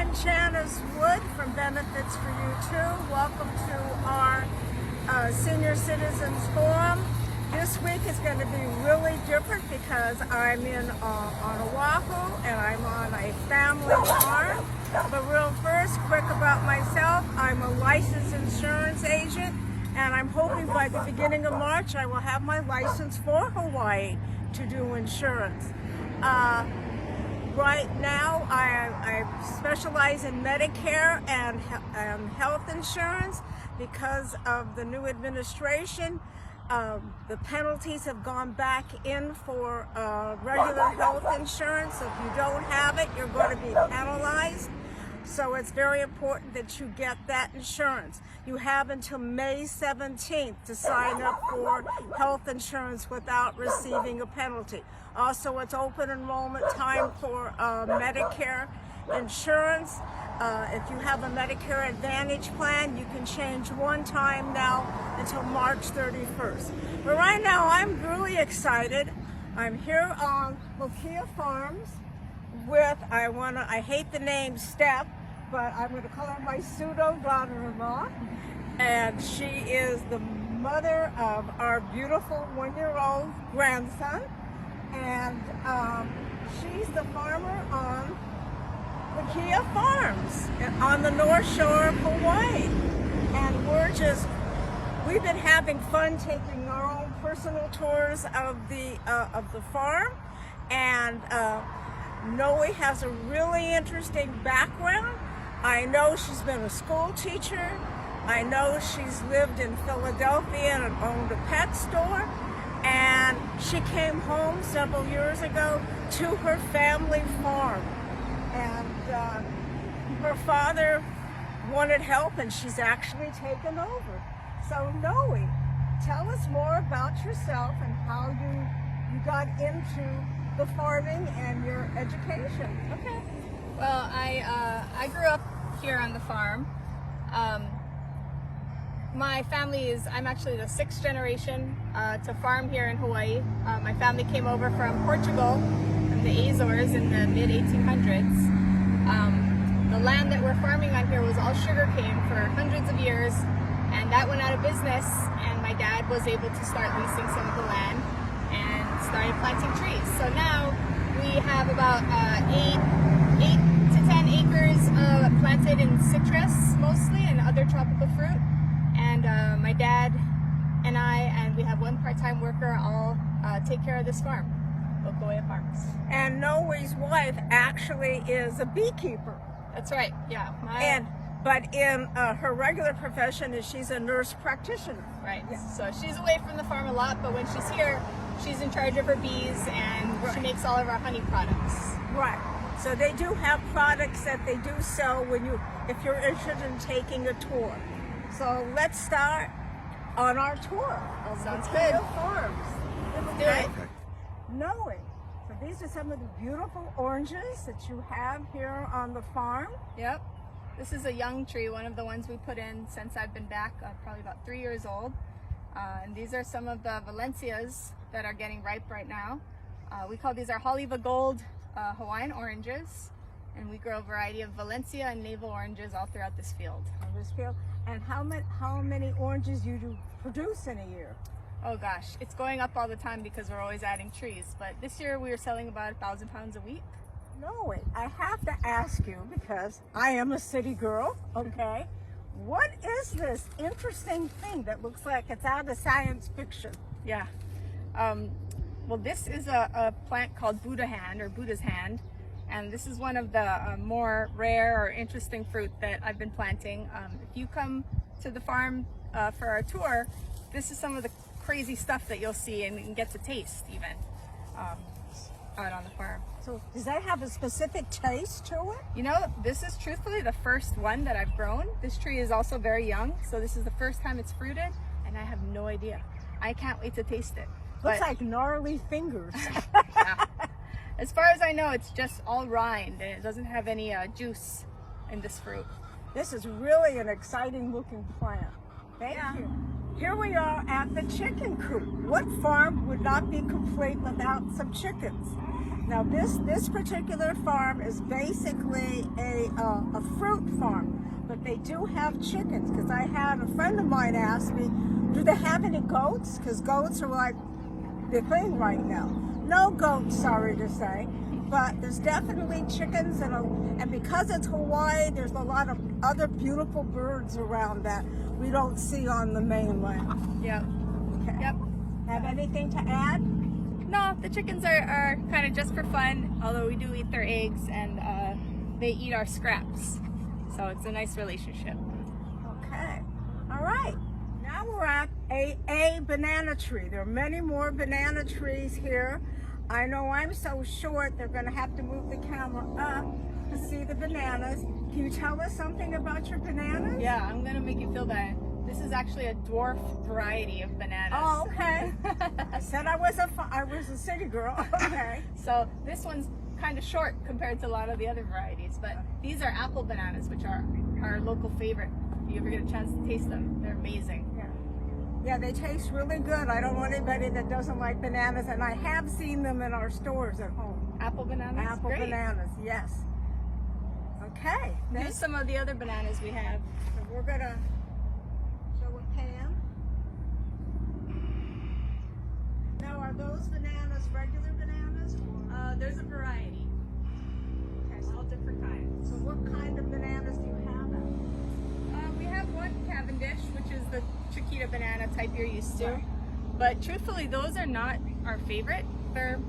I'm Janice Wood from Benefits for You Too. Welcome to our Senior Citizens Forum. This week is going to be really different because I'm on Oahu and I'm on a family farm. But real first, quick about myself, I'm a licensed insurance agent and I'm hoping by the beginning of March I will have my license for Hawaii to do insurance. Right now, I specialize in Medicare and health insurance. Because of the new administration, the penalties have gone back in for regular health insurance. So if you don't have it, you're going to be penalized. So it's very important that you get that insurance. You have until May 17th to sign up for health insurance without receiving a penalty. Also, it's open enrollment time for Medicare insurance. If you have a Medicare Advantage plan, you can change one time now until March 31st. But right now, I'm really excited. I'm here on Lokoea Farms with, I hate the name Steph, but I'm going to call her my pseudo daughter-in-law. And she is the mother of our beautiful one-year-old grandson. And she's the farmer on Lokoea Farms on the North Shore of Hawaii. And we've been having fun taking our own personal tours of the farm. And Noe has a really interesting background. I know she's been a school teacher. I know she's lived in Philadelphia and owned a pet store. And she came home several years ago to her family farm. And her father wanted help and she's actually taken over. So Noe, tell us more about yourself and how you got into the farming and your education. Okay. Well, I grew up here on the farm. My family I'm actually the sixth generation to farm here in Hawaii. My family came over from Portugal, from the Azores in the mid-1800s. The land that we're farming on here was all sugarcane for hundreds of years, and that went out of business, and my dad was able to start leasing some of the land and started planting trees. So now we have about 8 to 10 acres planted in citrus mostly and other tropical fruit. And my dad and we have one part-time worker, all take care of this farm, Lokoea Farms. And Noe's wife actually is a beekeeper. That's right, yeah. But in her regular profession she's a nurse practitioner. Right, yeah. So she's away from the farm a lot, but when she's here, she's in charge of her bees and she makes all of our honey products. Right. So they do have products that they do sell if you're interested in taking a tour. So let's start on our tour of Sounds Lokoea good. Farms. Let's do it. Noe. So these are some of the beautiful oranges that you have here on the farm. Yep. This is a young tree, one of the ones we put in since I've been back, probably about 3 years old. And these are some of the Valencias that are getting ripe right now. We call these our Haleiwa Gold Hawaiian oranges. And we grow a variety of Valencia and navel oranges all throughout this field. And how many oranges you do produce in a year? Oh gosh, it's going up all the time because we're always adding trees. But this year we were selling about 1,000 pounds a week. No, I have to ask you because I am a city girl, okay? What is this interesting thing that looks like it's out of science fiction? Yeah. Well, this is a plant called Buddha's hand. And this is one of the more rare or interesting fruit that I've been planting. If you come to the farm for our tour, this is some of the crazy stuff that you'll see and you can get to taste even out on the farm. So does that have a specific taste to it? You know, this is truthfully the first one that I've grown. This tree is also very young, so this is the first time it's fruited, and I have no idea. I can't wait to taste it. Looks like gnarly fingers. Yeah. As far as I know, it's just all rind, and it doesn't have any juice in this fruit. This is really an exciting looking plant. Thank you. Here we are at the chicken coop. What farm would not be complete without some chickens? Now this particular farm is basically a fruit farm, but they do have chickens, because I had a friend of mine ask me, do they have any goats? Because goats are like the thing right now. No goats, sorry to say, but there's definitely chickens, and because it's Hawaii, there's a lot of other beautiful birds around that we don't see on the mainland. Yep. Okay. Yep. Have anything to add? No, the chickens are kind of just for fun, although we do eat their eggs, and they eat our scraps. So it's a nice relationship. Okay. All right. Now we're at a banana tree. There are many more banana trees here. I know I'm so short, they're going to have to move the camera up to see the bananas. Can you tell us something about your bananas? Yeah, I'm going to make you feel bad. This is actually a dwarf variety of bananas. Oh, okay. I said I was a city girl. Okay. So this one's kind of short compared to a lot of the other varieties, but these are apple bananas, which are our local favorite. If you ever get a chance to taste them, they're amazing. Yeah, they taste really good. I don't want anybody that doesn't like bananas, and I have seen them in our stores at home. Apple bananas? Apple Great. bananas, yes. Okay. Here's some of the other bananas we have. So we're going to show a pan. Now, are those bananas regular bananas? Or? There's a variety. Okay, so All different kinds. So what kind of bananas do you have? We have one Cavendish, which is the Chiquita banana type you're used to. Right. But truthfully, those are not our favorite. They're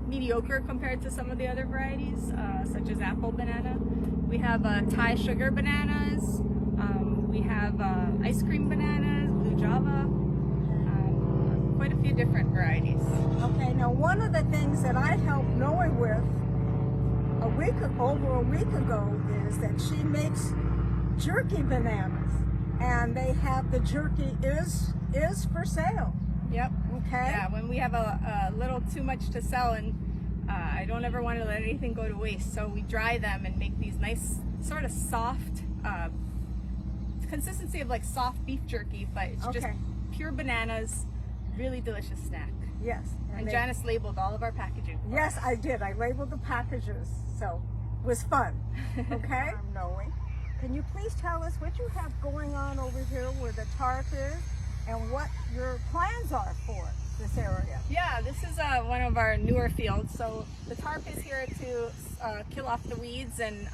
mediocre compared to some of the other varieties, such as apple banana. We have Thai sugar bananas. We have ice cream bananas, blue Java. Quite a few different varieties. Okay, now one of the things that I helped Noe with over a week ago is that she makes jerky bananas, and they have the jerky is for sale. Yep. Okay. Yeah, when we have a little too much to sell, and I don't ever want to let anything go to waste, so we dry them and make these nice sort of soft consistency of like soft beef jerky, but it's just pure bananas. Really delicious snack. Yes. And Janice labeled all of our packaging. Yes, I did. I labeled the packages, so it was fun. Okay. I'm Noe. Can you please tell us what you have going on over here where the Tarp is, and what your plans are for this area? Yeah, this is one of our newer fields. So the Tarp is here to kill off the weeds and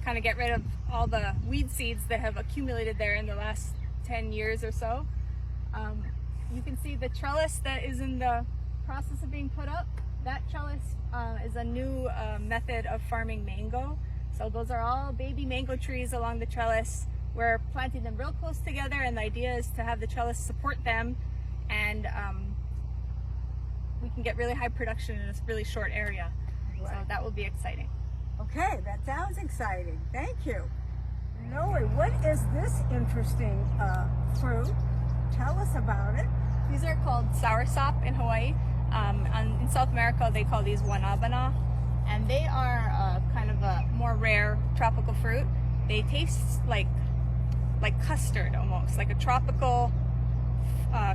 kind of get rid of all the weed seeds that have accumulated there in the last 10 years or so. You can see the trellis that is in the process of being put up. That trellis is a new method of farming mango. So those are all baby mango trees along the trellis. We're planting them real close together, and the idea is to have the trellis support them, and we can get really high production in this really short area. Right. So that will be exciting. Okay, that sounds exciting. Thank you. Noe, what is this interesting fruit? Tell us about it. These are called soursop in Hawaii. In South America, they call these wanabana, and they are kind of a more rare tropical fruit. They taste like custard almost, like a tropical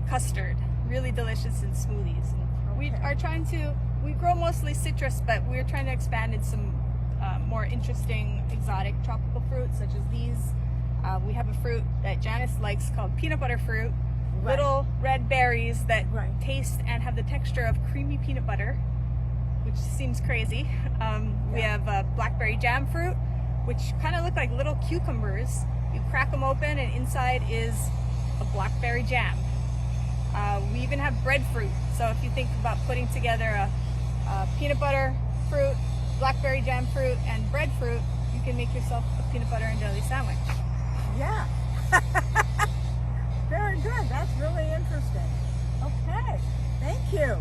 custard. Really delicious in smoothies. And we are trying to, we grow mostly citrus, but we're trying to expand in some more interesting exotic tropical fruits, such as these. We have a fruit that Janice likes called peanut butter fruit. Right. Little red berries that taste and have the texture of creamy peanut butter, which seems crazy. We have blackberry jam fruit, which kind of look like little cucumbers. You crack them open, and inside is a blackberry jam. We even have breadfruit. So if you think about putting together a peanut butter fruit, blackberry jam fruit, and breadfruit, you can make yourself a peanut butter and jelly sandwich. Yeah. Very good. That's really interesting. Okay. Thank you.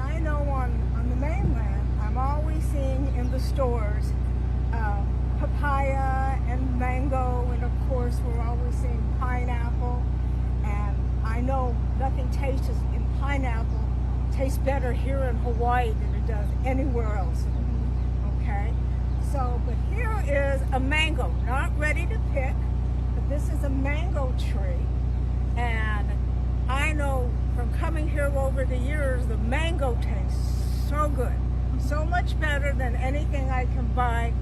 I know on the mainland, I'm always seeing in the stores papaya and mango, and of course we're always seeing pineapple. And I know nothing tastes in pineapple tastes better here in Hawaii than it does anywhere else. Okay. So, but here is a mango, not ready to pick, but this is a mango tree. And I know from coming here over the years, the mango tastes so good. So much better than anything I can buy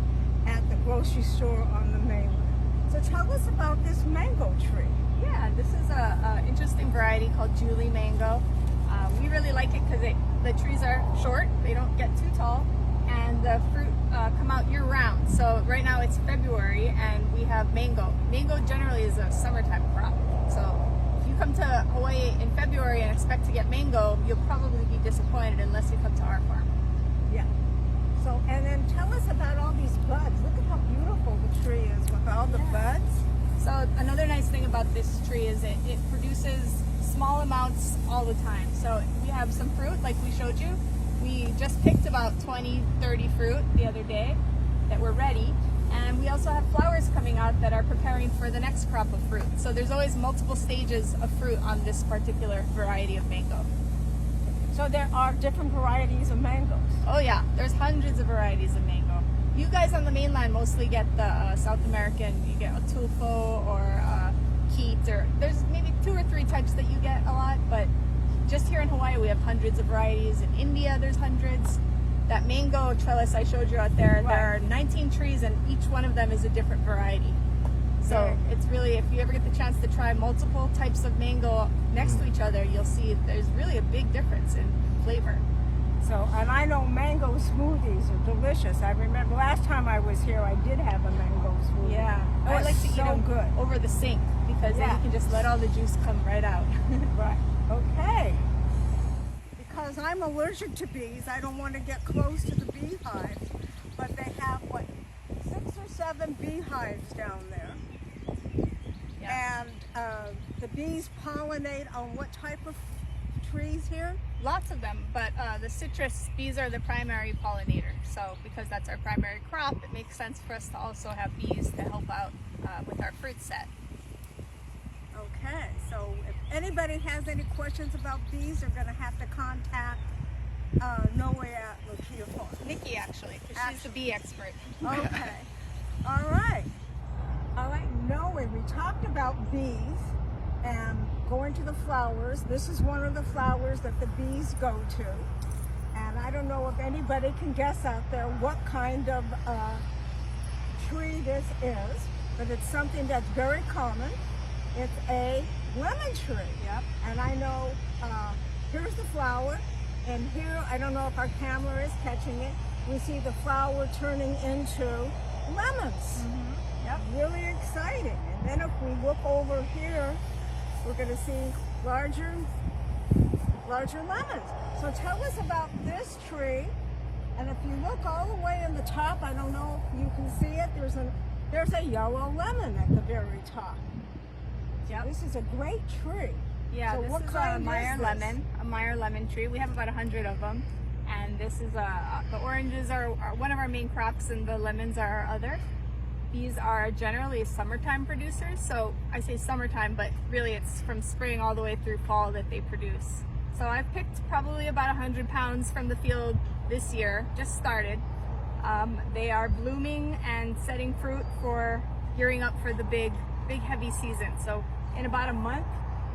at the grocery store on the mainland. So tell us about this mango tree. Yeah, this is a interesting variety called Julie mango. We really like it because the trees are short, they don't get too tall, and the fruit come out year round. So right now it's February and we have mango. Mango generally is a summertime crop. So if you come to Hawaii in February and expect to get mango, you'll probably be disappointed unless you come to our farm. Yeah. So, and then tell us about all these buds. Look at how beautiful the tree is with all the buds. So another nice thing about this tree is it produces small amounts all the time. So we have some fruit like we showed you. We just picked about 20, 30 fruit the other day that were ready. And we also have flowers coming out that are preparing for the next crop of fruit. So there's always multiple stages of fruit on this particular variety of mango. So there are different varieties of mangoes. Oh yeah, there's hundreds of varieties of mango. You guys on the mainland mostly get the South American, you get a Tulfo or Keat, or there's maybe 2 or 3 types that you get a lot, but just here in Hawaii we have hundreds of varieties. In India there's hundreds. That mango trellis I showed you out there, there are 19 trees and each one of them is a different variety. So it's really, if you ever get the chance to try multiple types of mango next to each other, you'll see there's really a big difference in flavor. So, and I know mango smoothies are delicious. I remember last time I was here, I did have a mango smoothie. Yeah. Oh, I like to eat them good over the sink because then you can just let all the juice come right out. Right. Okay. Because I'm allergic to bees, I don't want to get close to the beehives, but they have, what, 6 or 7 beehives down there. Yeah. And the bees pollinate on what type of trees here? Lots of them, but the citrus bees are the primary pollinator. So because that's our primary crop, it makes sense for us to also have bees to help out with our fruit set. Okay, so if anybody has any questions about bees, they're going to have to contact Noe at Lokoea Farm. Nikki, actually, because she's the bee expert. Okay. All right. All right, Noe, we talked about bees and going to the flowers. This is one of the flowers that the bees go to. And I don't know if anybody can guess out there what kind of tree this is, but it's something that's very common. It's a lemon tree. Yep. And I know, here's the flower, and here, I don't know if our camera is catching it, we see the flower turning into lemons. Yep. Really exciting. And then if we look over here, we're going to see larger lemons. So tell us about this tree. And if you look all the way in the top, I don't know if you can see it, there's a yellow lemon at the very top. Yep. This is a great tree. Yeah, so this what is kind a Meyer is this? lemon, a Meyer lemon tree. We have about 100 of them. And this is the oranges are one of our main crops and the lemons are our other. These are generally summertime producers. So I say summertime, but really it's from spring all the way through fall that they produce. So I've picked probably about 100 pounds from the field this year, just started. They are blooming and setting fruit for gearing up for the big heavy season. So in about a month,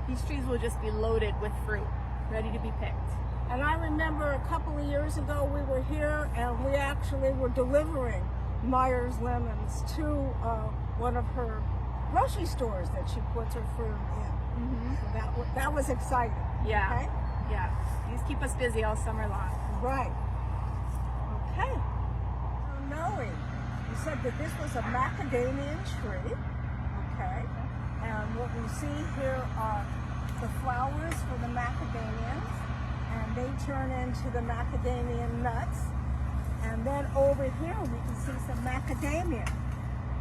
these trees will just be loaded with fruit, ready to be picked. And I remember a couple of years ago we were here and we actually were delivering Meyer's lemons to one of her grocery stores that she puts her fruit in. So that was exciting. Yeah. Okay? Yeah. These keep us busy all summer long. Right. Okay. So Noe, you said that this was a macadamia tree. Okay. And what we see here are the flowers for the macadamias, and they turn into the macadamia nuts. And then over here we can see some macadamia.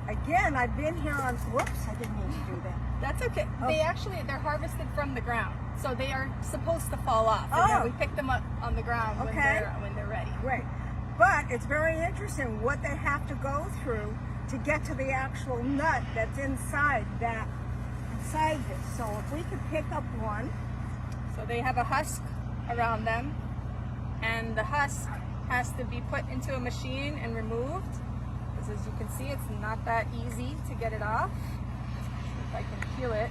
Again, I've been here on, whoops, I didn't mean to do that. That's okay. Oh. They're harvested from the ground. So they are supposed to fall off. And Oh. then we pick them up on the ground when they're ready. Great. But it's very interesting what they have to go through to get to the actual nut that's inside this. So if we could pick up one. So they have a husk around them, and the husk has to be put into a machine and removed. Because as you can see, it's not that easy to get it off. If I can peel it.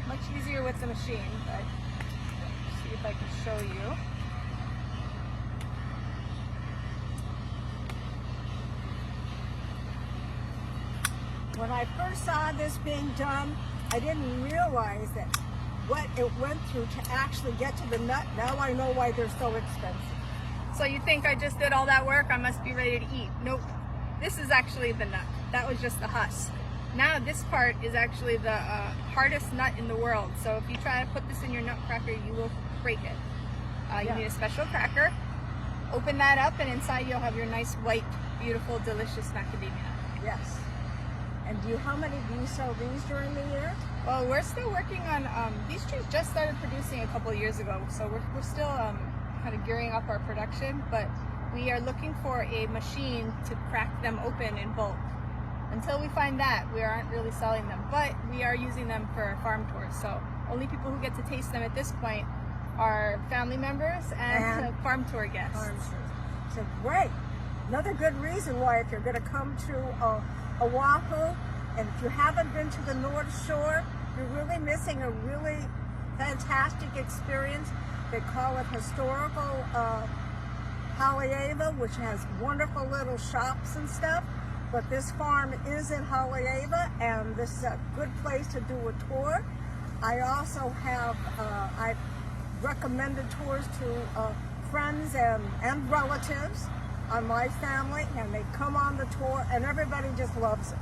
much easier with the machine, but see if I can show you. When I first saw this being done, I didn't realize that what it went through to actually get to the nut. Now I know why they're so expensive. So you think I just did all that work, I must be ready to eat. Nope. This is actually the nut. That was just the husk. Now this part is actually the hardest nut in the world. So if you try to put this in your nutcracker, you will break it. You need a special cracker. Open that up, and inside you'll have your nice white, beautiful, delicious macadamia nut. Yes. And how many do you sell these during the year? Well, we're still working on, these trees just started producing a couple of years ago, so we're still kind of gearing up our production, but we are looking for a machine to crack them open in bulk. Until we find that, we aren't really selling them, but we are using them for farm tours, so only people who get to taste them at this point are family members and farm tour guests. Farm tours. So great. Another good reason why, if you're going to come to Oahu, and if you haven't been to the North Shore, you're really missing a really fantastic experience. They call it historical Haleiwa, which has wonderful little shops and stuff. But this farm is in Haleiwa, and this is a good place to do a tour. I also have I've recommended tours to friends and relatives on my family, and they come on the tour, and everybody just loves it.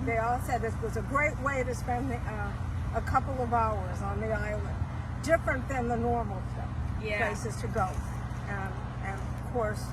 They all said this was a great way to spend a couple of hours on the island, different than the normal places to go. And of course,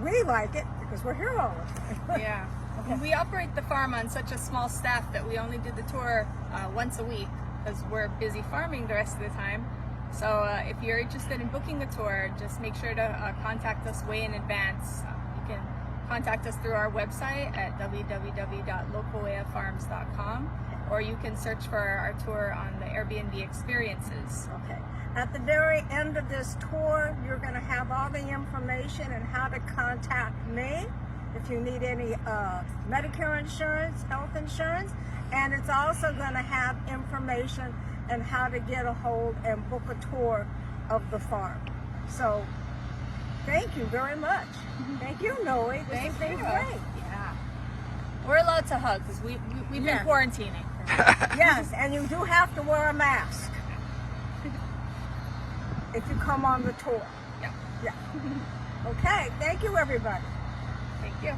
we like it because we're here all the time. Yeah. Okay. We operate the farm on such a small staff that we only do the tour once a week because we're busy farming the rest of the time. So if you're interested in booking a tour, just make sure to contact us way in advance. You can contact us through our website at www.lokoeafarms.com, or you can search for our tour on the Airbnb experiences. Okay. At the very end of this tour, you're going to have all the information and how to contact me if you need any Medicare insurance, health insurance, and it's also going to have information and how to get a hold and book a tour of the farm. So, thank you very much. Thank you, Noe. This has been great. Yeah. We're allowed to hug because we've been quarantining. Yes, and you do have to wear a mask if you come on the tour. Yeah. Yeah. Okay, thank you, everybody. Thank you.